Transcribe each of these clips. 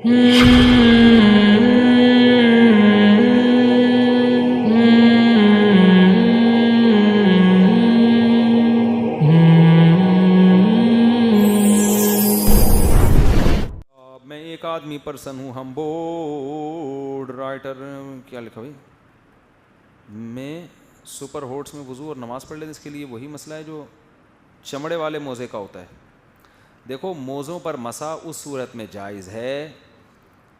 میں ایک آدمی پرسن ہوں، ہم بورڈ رائٹر، کیا لکھا بھائی، میں سپر ہوٹس میں وضو اور نماز پڑھ لیتے، اس کے لیے وہی مسئلہ ہے جو چمڑے والے موزے کا ہوتا ہے. دیکھو موزوں پر مسح اس صورت میں جائز ہے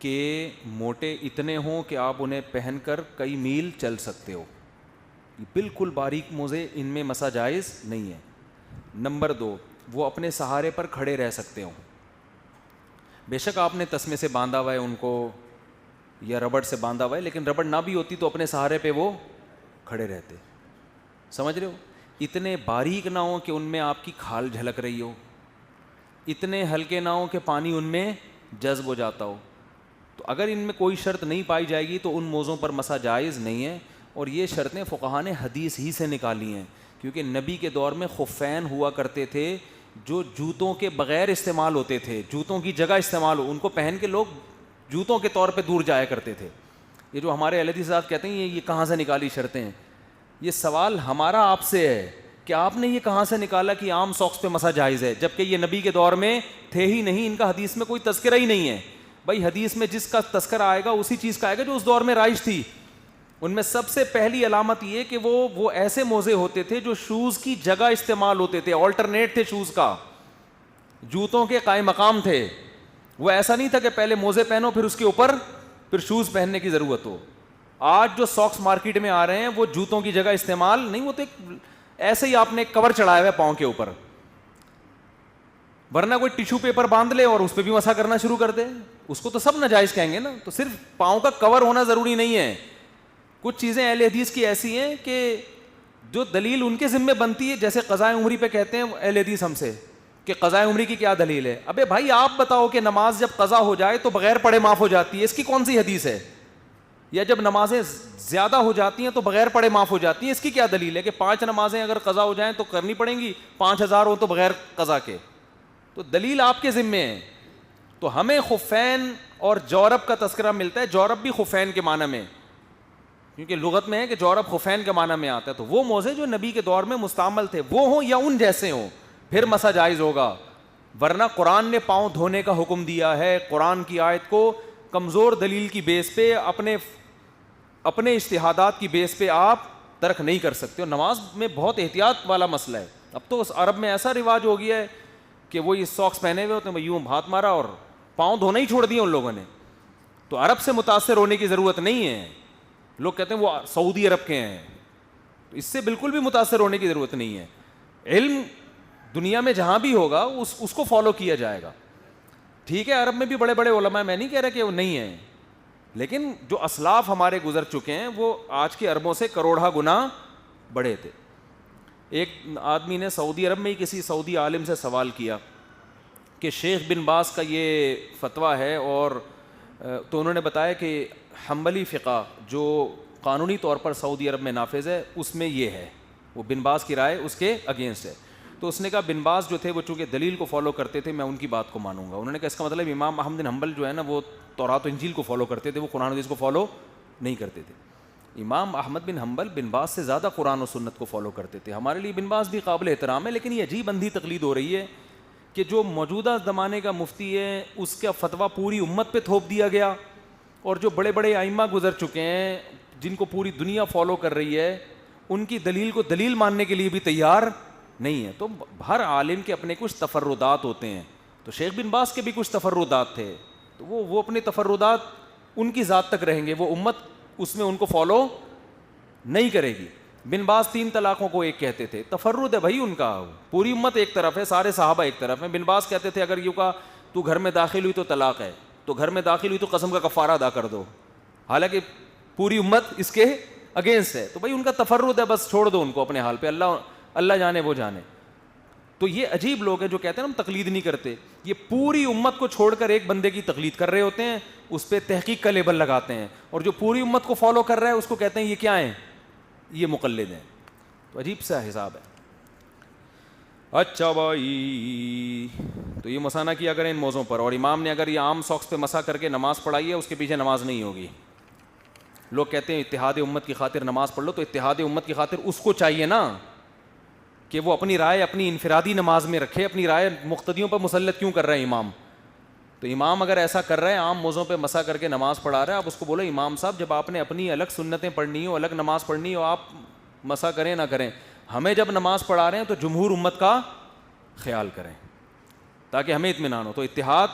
کہ موٹے اتنے ہوں کہ آپ انہیں پہن کر کئی میل چل سکتے ہو. بالکل باریک موزے ان میں مسح جائز نہیں ہے. نمبر 2، وہ اپنے سہارے پر کھڑے رہ سکتے ہوں. بے شک آپ نے تسمے سے باندھا ہوا ہے ان کو یا ربڑ سے باندھا ہوا ہے، لیکن ربڑ نہ بھی ہوتی تو اپنے سہارے پہ وہ کھڑے رہتے. سمجھ رہے ہو؟ اتنے باریک نہ ہوں کہ ان میں آپ کی کھال جھلک رہی ہو، اتنے ہلکے نہ ہوں کہ پانی ان میں جذب ہو جاتا ہو. تو اگر ان میں کوئی شرط نہیں پائی جائے گی تو ان موزوں پر مسح جائز نہیں ہے. اور یہ شرطیں فقہا نے حدیث ہی سے نکالی ہیں، کیونکہ نبی کے دور میں خفین ہوا کرتے تھے جو جوتوں کے بغیر استعمال ہوتے تھے، جوتوں کی جگہ استعمال ہو، ان کو پہن کے لوگ جوتوں کے طور پہ دور جایا کرتے تھے. یہ جو ہمارے اہل حدیث حضرات کہتے ہیں یہ کہاں سے نکالی شرطیں ہیں، یہ سوال ہمارا آپ سے ہے کہ آپ نے یہ کہاں سے نکالا کہ عام ساکس پہ مسح جائز ہے، جبکہ یہ نبی کے دور میں تھے ہی نہیں، ان کا حدیث میں کوئی تذکرہ ہی نہیں ہے. بھائی حدیث میں جس کا تذکرہ آئے گا اسی چیز کا آئے گا جو اس دور میں رائج تھی. ان میں سب سے پہلی علامت یہ کہ وہ ایسے موزے ہوتے تھے جو شوز کی جگہ استعمال ہوتے تھے، آلٹرنیٹ تھے شوز کا، جوتوں کے قائم مقام تھے. وہ ایسا نہیں تھا کہ پہلے موزے پہنو پھر اس کے اوپر پھر شوز پہننے کی ضرورت ہو. آج جو ساکس مارکیٹ میں آ رہے ہیں وہ جوتوں کی جگہ استعمال نہیں ہوتے، ایسے ہی آپ نے کور چڑھایا ہوا ہے پاؤں کے اوپر، ورنہ کوئی ٹیشو پیپر باندھ لے اور اس پہ بھی مسح کرنا شروع کر دے، اس کو تو سب ناجائز کہیں گے نا. تو صرف پاؤں کا کور ہونا ضروری نہیں ہے. کچھ چیزیں اہل حدیث کی ایسی ہیں کہ جو دلیل ان کے ذمے بنتی ہے، جیسے قضاء عمری پہ کہتے ہیں اہل حدیث ہم سے کہ قضاء عمری کی کیا دلیل ہے. ابے بھائی آپ بتاؤ کہ نماز جب قضا ہو جائے تو بغیر پڑھے معاف ہو جاتی ہے، اس کی کون سی حدیث ہے؟ یا جب نمازیں زیادہ ہو جاتی ہیں تو بغیر پڑھے معاف ہو جاتی ہیں، اس کی کیا دلیل ہے کہ 5 نمازیں اگر قضا ہو جائیں تو کرنی پڑیں گی، 5000 ہو تو بغیر قضا کے؟ تو دلیل آپ کے ذمے ہے. تو ہمیں خفین اور جورب کا تذکرہ ملتا ہے، جورب بھی خفین کے معنی میں، کیونکہ لغت میں ہے کہ جورب خفین کے معنی میں آتا ہے. تو وہ موزے جو نبی کے دور میں مستعمل تھے وہ ہوں یا ان جیسے ہوں پھر مسح جائز ہوگا. ورنہ قرآن نے پاؤں دھونے کا حکم دیا ہے، قرآن کی آیت کو کمزور دلیل کی بیس پہ اپنے اجتہادات کی بیس پہ آپ ترک نہیں کر سکتے. اور نماز میں بہت احتیاط والا مسئلہ ہے. اب تو عرب میں ایسا رواج ہو گیا ہے کہ وہ یہ ساکس پہنے ہوئے ہوتے ہیں، یوں ہاتھ مارا اور پاؤں دھونا ہی چھوڑ دیا ان لوگوں نے. تو عرب سے متاثر ہونے کی ضرورت نہیں ہے. لوگ کہتے ہیں وہ سعودی عرب کے ہیں، تو اس سے بالکل بھی متاثر ہونے کی ضرورت نہیں ہے. علم دنیا میں جہاں بھی ہوگا اس کو فالو کیا جائے گا. ٹھیک ہے عرب میں بھی بڑے بڑے علماء، میں نہیں کہہ رہا کہ وہ نہیں ہیں، لیکن جو اسلاف ہمارے گزر چکے ہیں وہ آج کے عربوں سے کروڑہ گنا بڑے تھے. ایک آدمی نے سعودی عرب میں ہی کسی سعودی عالم سے سوال کیا کہ شیخ بن باز کا یہ فتویٰ ہے، اور تو انہوں نے بتایا کہ حنبلی فقہ جو قانونی طور پر سعودی عرب میں نافذ ہے اس میں یہ ہے، وہ بن باز کی رائے اس کے اگینسٹ ہے. تو اس نے کہا بن باز جو تھے وہ چونکہ دلیل کو فالو کرتے تھے میں ان کی بات کو مانوں گا. انہوں نے کہا اس کا مطلب امام احمد بن حنبل جو ہے نا وہ تورات و انجیل کو فالو کرتے تھے، وہ قرآن و حدیث کو فالو نہیں کرتے تھے. امام احمد بن حنبل بن باز سے زیادہ قرآن و سنت کو فالو کرتے تھے. ہمارے لیے بن باز بھی قابل احترام ہے، لیکن یہ عجیب اندھی تقلید ہو رہی ہے کہ جو موجودہ زمانے کا مفتی ہے اس کا فتویٰ پوری امت پہ تھوپ دیا گیا، اور جو بڑے بڑے ائمہ گزر چکے ہیں جن کو پوری دنیا فالو کر رہی ہے ان کی دلیل کو دلیل ماننے کے لیے بھی تیار نہیں ہے. تو ہر عالم کے اپنے کچھ تفردات ہوتے ہیں. تو شیخ بن باز کے بھی کچھ تفردات تھے، تو وہ اپنے تفردات ان کی ذات تک رہیں گے، وہ امت اس میں ان کو فالو نہیں کرے گی. بن باز 3 طلاقوں کو ایک کہتے تھے، تفرد ہے بھائی ان کا، پوری امت ایک طرف ہے، سارے صحابہ ایک طرف ہیں. بن باز کہتے تھے اگر یوں کا تو گھر میں داخل ہوئی تو طلاق ہے، تو گھر میں داخل ہوئی تو قسم کا کفارہ ادا کر دو، حالانکہ پوری امت اس کے اگینسٹ ہے. تو بھائی ان کا تفرد ہے، بس چھوڑ دو ان کو اپنے حال پہ، اللہ جانے وہ جانے. تو یہ عجیب لوگ ہیں جو کہتے ہیں ہم تقلید نہیں کرتے، یہ پوری امت کو چھوڑ کر ایک بندے کی تقلید کر رہے ہوتے ہیں، اس پہ تحقیق کا لیبل لگاتے ہیں، اور جو پوری امت کو فالو کر رہا ہے اس کو کہتے ہیں یہ کیا ہیں، یہ مقلد ہیں. تو عجیب سا حساب ہے. اچھا بھائی، تو یہ مسا نہ کیا کریں ان موضوعوں پر. اور امام نے اگر یہ عام ساکس پہ مسا کر کے نماز پڑھائی ہے، اس کے پیچھے نماز نہیں ہوگی. لوگ کہتے ہیں اتحاد امت کی خاطر نماز پڑھ لو، تو اتحاد امت کی خاطر اس کو چاہیے نا کہ وہ اپنی رائے اپنی انفرادی نماز میں رکھے. اپنی رائے مقتدیوں پر مسلط کیوں کر رہے ہیں امام؟ تو امام اگر ایسا کر رہا ہے، عام موضوع پہ مسا کر کے نماز پڑھا رہا ہے، آپ اس کو بولو امام صاحب جب آپ نے اپنی الگ سنتیں پڑھنی ہو، الگ نماز پڑھنی ہو، آپ مسا کریں نہ کریں، ہمیں جب نماز پڑھا رہے ہیں تو جمہور امت کا خیال کریں تاکہ ہمیں اطمینان ہو. تو اتحاد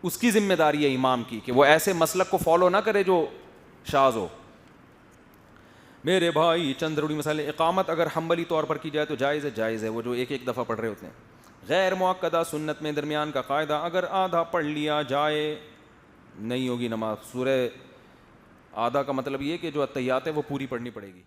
اس کی ذمہ داری ہے امام کی کہ وہ ایسے مسلک کو فالو نہ کرے جو شاذ ہو. میرے بھائی چند ضروری مسائل. اقامت اگر حنبلی طور پر کی جائے تو جائز ہے. جائز ہے، وہ جو ایک ایک دفعہ پڑھ رہے ہوتے ہیں. غیر مؤکدہ سنت میں درمیان کا قاعدہ، اگر آدھا پڑھ لیا جائے نہیں ہوگی نماز. سورہ آدھا کا مطلب یہ کہ جو اتحیات ہے وہ پوری پڑھنی پڑے گی.